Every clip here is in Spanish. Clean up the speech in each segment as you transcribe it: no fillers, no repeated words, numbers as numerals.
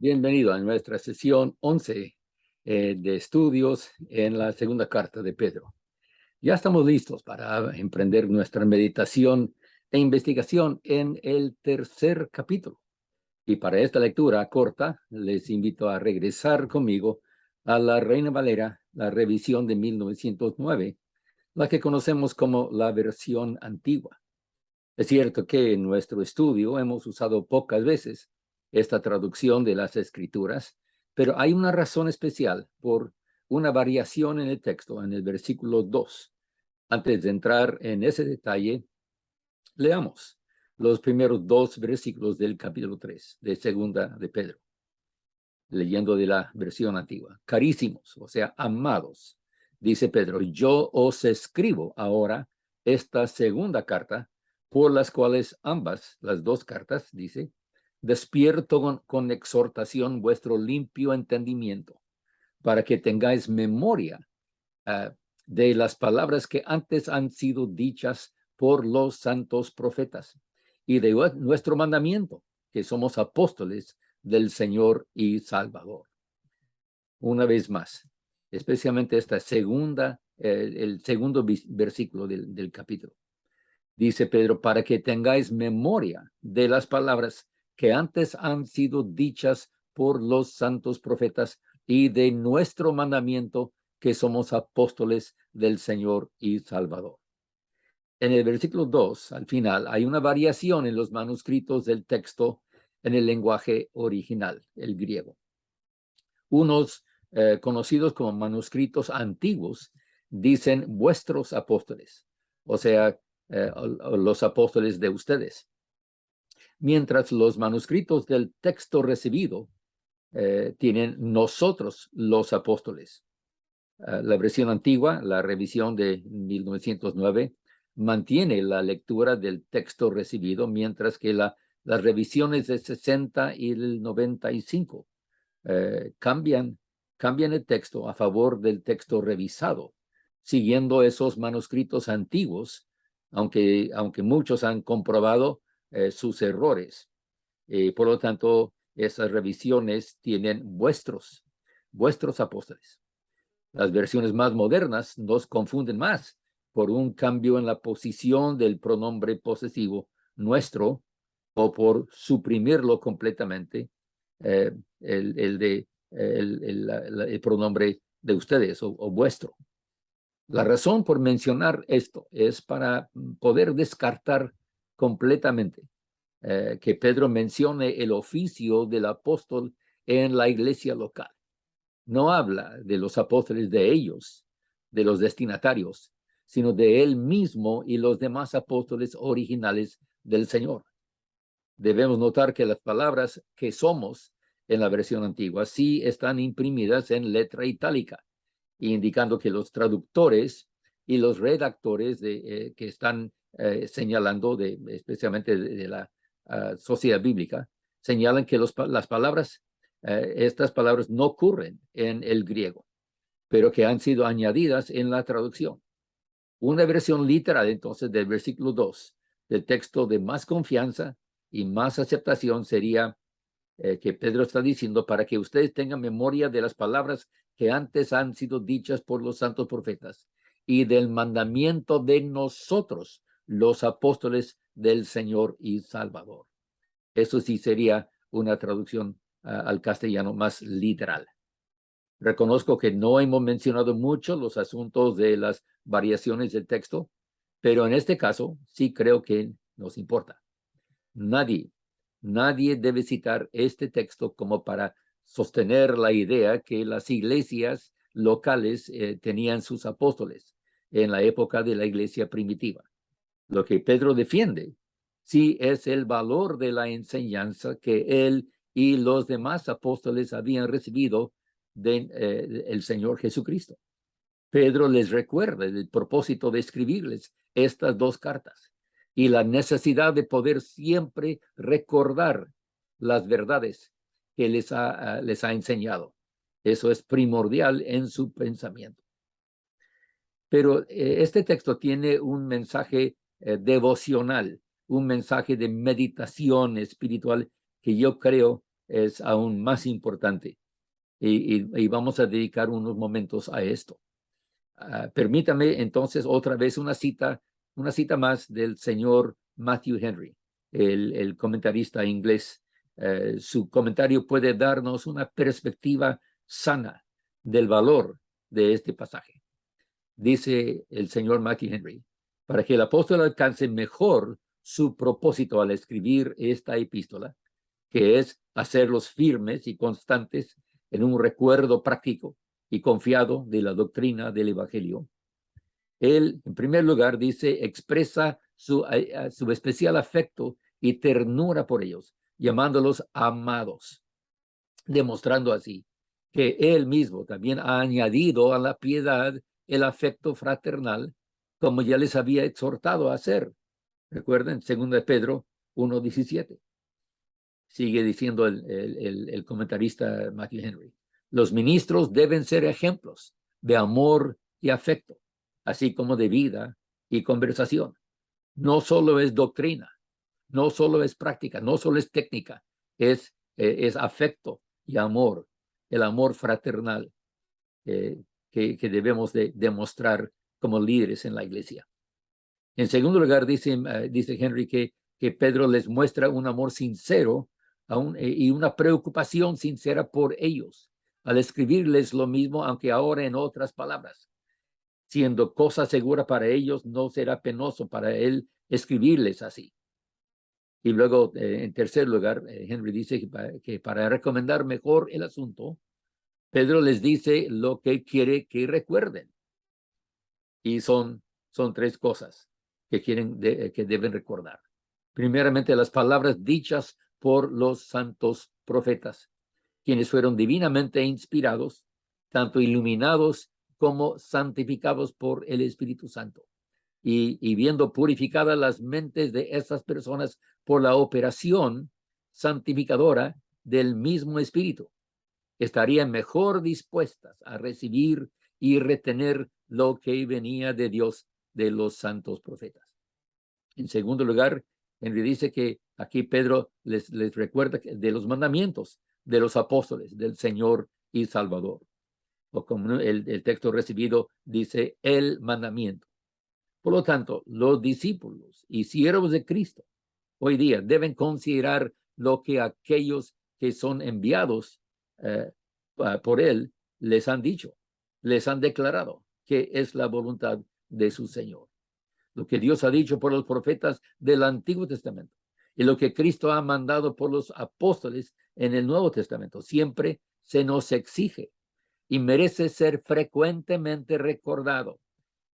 Bienvenido a nuestra sesión 11 de estudios en la segunda carta de Pedro. Ya estamos listos para emprender nuestra meditación e investigación en el tercer capítulo. Y para esta lectura corta, les invito a regresar conmigo a la Reina Valera, la revisión de 1909, la que conocemos como la versión antigua. Es cierto que en nuestro estudio hemos usado pocas veces esta traducción de las Escrituras, pero hay una razón especial por una variación en el texto, en el versículo 2. Antes de entrar en ese detalle, leamos los primeros dos versículos del capítulo 3 de Segunda de Pedro, leyendo de la versión antigua. Carísimos, o sea, amados, dice Pedro, yo os escribo ahora esta segunda carta, por las cuales ambas, las dos cartas, dice, despierto con exhortación vuestro limpio entendimiento, para que tengáis memoria de las palabras que antes han sido dichas por los santos profetas y de nuestro mandamiento, que somos apóstoles del Señor y Salvador. Una vez más, especialmente esta segunda, el segundo versículo del capítulo. Dice Pedro, para que tengáis memoria de las palabras que antes han sido dichas por los santos profetas y de nuestro mandamiento, que somos apóstoles del Señor y Salvador. En el versículo 2, al final, hay una variación en los manuscritos del texto en el lenguaje original, el griego. Unos conocidos como manuscritos antiguos dicen vuestros apóstoles, o sea, los apóstoles de ustedes. Mientras los manuscritos del texto recibido tienen nosotros los apóstoles. La versión antigua, la revisión de 1909, mantiene la lectura del texto recibido, mientras que las revisiones de 60 y el 95 cambian el texto a favor del texto revisado, siguiendo esos manuscritos antiguos, aunque muchos han comprobado sus errores. Por lo tanto, esas revisiones tienen vuestros apóstoles. Las versiones más modernas nos confunden más por un cambio en la posición del pronombre posesivo nuestro o por suprimirlo completamente, el pronombre de ustedes o vuestro. La razón por mencionar esto es para poder descartar completamente que Pedro mencione el oficio del apóstol en la iglesia local. No habla de los apóstoles de ellos, de los destinatarios, sino de él mismo y los demás apóstoles originales del Señor. Debemos notar que las palabras que somos en la versión antigua sí están imprimidas en letra itálica, indicando que los traductores y los redactores que están señalando, especialmente de la sociedad bíblica, señalan que las palabras, estas palabras no ocurren en el griego, pero que han sido añadidas en la traducción. Una versión literal, entonces, del versículo 2, del texto de más confianza y más aceptación sería que Pedro está diciendo, para que ustedes tengan memoria de las palabras que antes han sido dichas por los santos profetas y del mandamiento de nosotros, los apóstoles del Señor y Salvador. Eso sí sería una traducción al castellano más literal. Reconozco que no hemos mencionado mucho los asuntos de las variaciones del texto, pero en este caso sí creo que nos importa. Nadie debe citar este texto como para sostener la idea que las iglesias locales tenían sus apóstoles en la época de la iglesia primitiva. Lo que Pedro defiende sí es el valor de la enseñanza que él y los demás apóstoles habían recibido del Señor Jesucristo. Pedro les recuerda el propósito de escribirles estas dos cartas y la necesidad de poder siempre recordar las verdades que les ha enseñado. Eso es primordial en su pensamiento. Pero este texto tiene un mensaje devocional, un mensaje de meditación espiritual que yo creo es aún más importante. Y vamos a dedicar unos momentos a esto. Permítame entonces otra vez una cita más del señor Matthew Henry, el comentarista inglés. Su comentario puede darnos una perspectiva sana del valor de este pasaje. Dice el señor Matthew Henry: para que el apóstol alcance mejor su propósito al escribir esta epístola, que es hacerlos firmes y constantes en un recuerdo práctico y confiado de la doctrina del Evangelio, él, en primer lugar, dice, expresa su especial afecto y ternura por ellos, llamándolos amados, demostrando así que él mismo también ha añadido a la piedad el afecto fraternal, como ya les había exhortado a hacer. Recuerden, 2 Pedro 1:17. Sigue diciendo el comentarista Matthew Henry: los ministros deben ser ejemplos de amor y afecto, así como de vida y conversación. No solo es doctrina, no solo es práctica, no solo es técnica, es afecto y amor, el amor fraternal que debemos de demostrar como líderes en la iglesia. En segundo lugar, dice Henry que Pedro les muestra un amor sincero y una preocupación sincera por ellos, al escribirles lo mismo, aunque ahora en otras palabras. Siendo cosa segura para ellos, no será penoso para él escribirles así. Y luego, en tercer lugar, Henry dice que para recomendar mejor el asunto, Pedro les dice lo que quiere que recuerden. Y son tres cosas que que deben recordar. Primeramente, las palabras dichas por los santos profetas, quienes fueron divinamente inspirados, tanto iluminados como santificados por el Espíritu Santo. Y viendo purificadas las mentes de esas personas por la operación santificadora del mismo Espíritu, estarían mejor dispuestas a recibir y retener lo que venía de Dios de los santos profetas. En segundo lugar, Henry dice que aquí Pedro les recuerda de los mandamientos de los apóstoles del Señor y Salvador. O como el texto recibido dice, el mandamiento. Por lo tanto, los discípulos y siervos de Cristo hoy día deben considerar lo que aquellos que son enviados por él les han dicho, les han declarado que es la voluntad de su Señor. Lo que Dios ha dicho por los profetas del Antiguo Testamento y lo que Cristo ha mandado por los apóstoles en el Nuevo Testamento siempre se nos exige y merece ser frecuentemente recordado.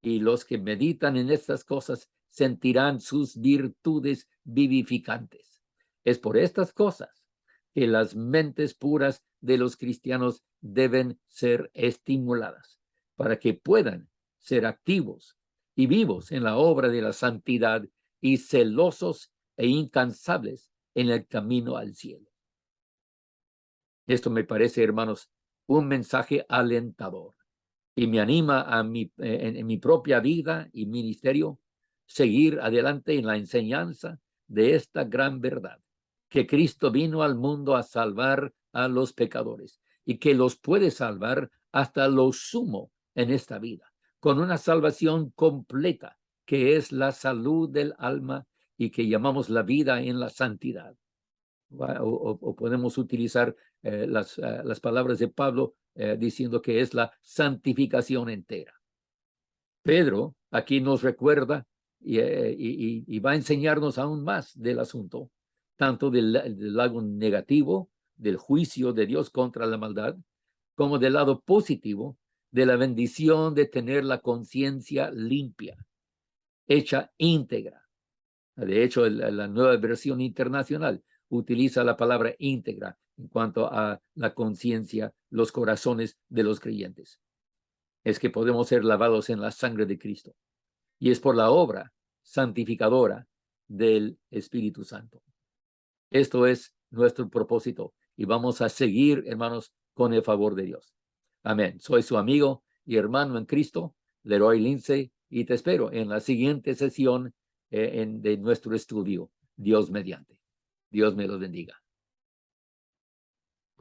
Y los que meditan en estas cosas sentirán sus virtudes vivificantes. Es por estas cosas que las mentes puras de los cristianos deben ser estimuladas para que puedan ser activos y vivos en la obra de la santidad y celosos e incansables en el camino al cielo. Esto me parece, hermanos, un mensaje alentador y me anima en mi propia vida y ministerio seguir adelante en la enseñanza de esta gran verdad, que Cristo vino al mundo a salvar a los pecadores y que los puede salvar hasta lo sumo en esta vida, con una salvación completa, que es la salud del alma y que llamamos la vida en la santidad. O podemos utilizar las palabras de Pablo diciendo que es la santificación entera. Pedro aquí nos recuerda y va a enseñarnos aún más del asunto, tanto del lado negativo, del juicio de Dios contra la maldad, como del lado positivo, de la bendición de tener la conciencia limpia, hecha íntegra. De hecho, la nueva versión internacional utiliza la palabra íntegra en cuanto a la conciencia, los corazones de los creyentes. Es que podemos ser lavados en la sangre de Cristo. Y es por la obra santificadora del Espíritu Santo. Esto es nuestro propósito y vamos a seguir, hermanos, con el favor de Dios. Amén. Soy su amigo y hermano en Cristo, Leroy Lindsay, y te espero en la siguiente sesión de nuestro estudio, Dios mediante. Dios me lo bendiga.